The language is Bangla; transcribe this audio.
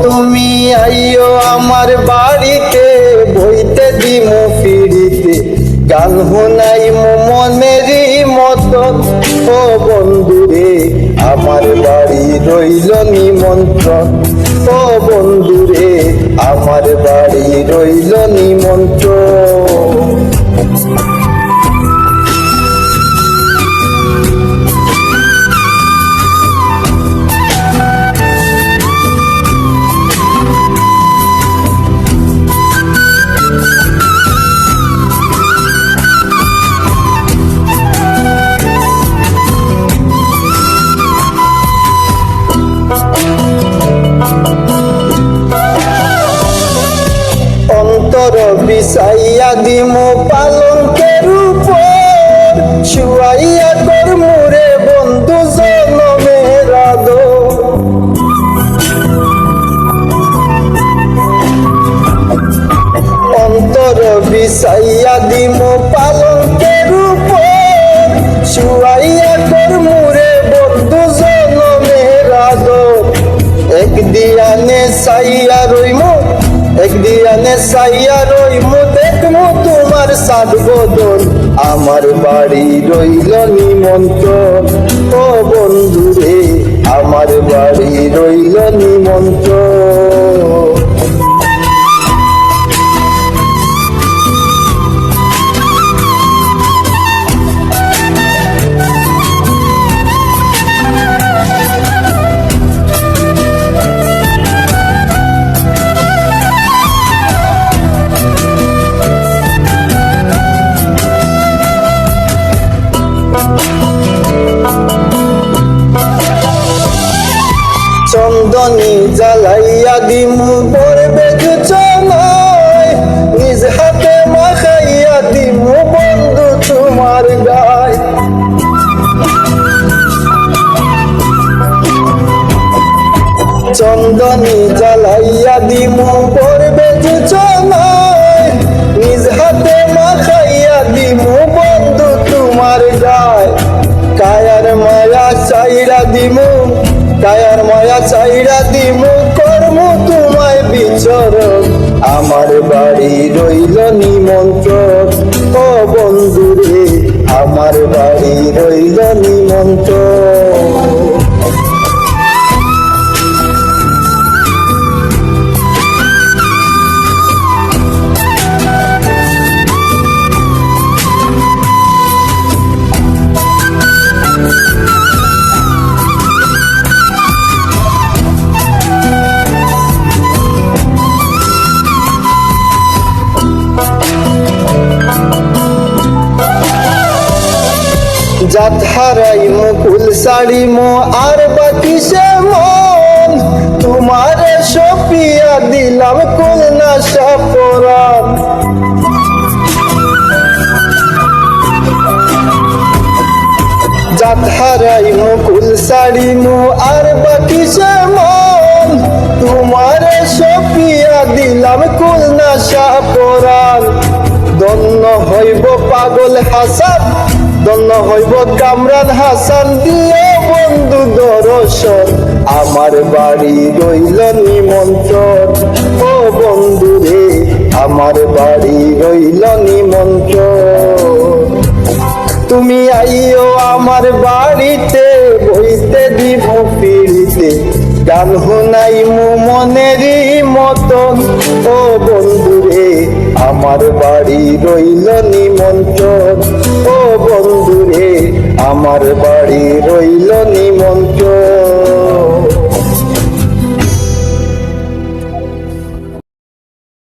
তুমি আইও আমার বাড়িতে, বইতে দিমু ফিরিতে, গান শুনাইমু মনেরই মতন। ও বন্ধুরে আমার বাড়ি রইল নিমন্ত্রণ, ও বন্ধুরে আমার বাড়ি রইল নিমন্ত্রণ। অন্তর বিছাইয়া দিমু পালঙ্কের উপর, শুয়াইয়া করমু রে বন্ধু জনমের আদর। অন্তর বিছাইয়া দিমু পালঙ্কের উপর, শুয়াইয়া করমু রে বন্ধু জনমের আদর। একদিয়ানে চাইয়া রইমু, একদিয়ানে চাইয়া রইমু, দেখমু তোমার সাত বদন। আমার বাড়ি রইল নিমন্ত্রণ, ও বন্ধুরে আমার বাড়ি রইল নিমন্ত্রণ। চন্দনী জ্বালাইয়া দিমু পড়বে জুচনায়, নিজ হাতে মাখাইয়া দিমু বন্ধু তোমার গায়। চন্দনী জ্বালাইয়া দিমু পড়বে জুচনায়, নিজ হাতে মাখাইয়া দিমু বন্ধু তোমার গায়। কায়ার মায়া চাইরা দিমু, কায়ার মায়া চাইরা দিমু, করমু তোমায় বিচরণ। আমার বাড়ি রইল নিমন্ত্রণ, ও বন্ধুরে আমার বাড়ি রইল নিমন্ত্রণ। জাত হারাইমু কুল ছাড়িমু আর বাকি সে মন, তোমারে সপিয়া দিলাম কুল নাশা পরাণ। জাত হারাইমু কুল ছাড়িমু আর বাকি সে মন, তোমারে সপিয়া দিলাম কুল নাশা পরাণ। ধন্য হইব পাগল হাসান, ধন্য হইব কামরান হাসান, দিয়ে বন্ধু দর্শন। আমার বাড়ি রইল নিমন্ত্রণ, ও বন্ধুরে আমার বাড়ি রইল নিমন্ত্রণ। তুমি আইও আমার বাড়িতে, বইতে দিব ফিরিতে, গান শুনাইমু মনেরই মতন। ও বন্ধুরে আমার বাড়ি রইল নিমন্ত্রণ, ও বন্ধুরে আমার বাড়ি রইল নিমন্ত্রণ।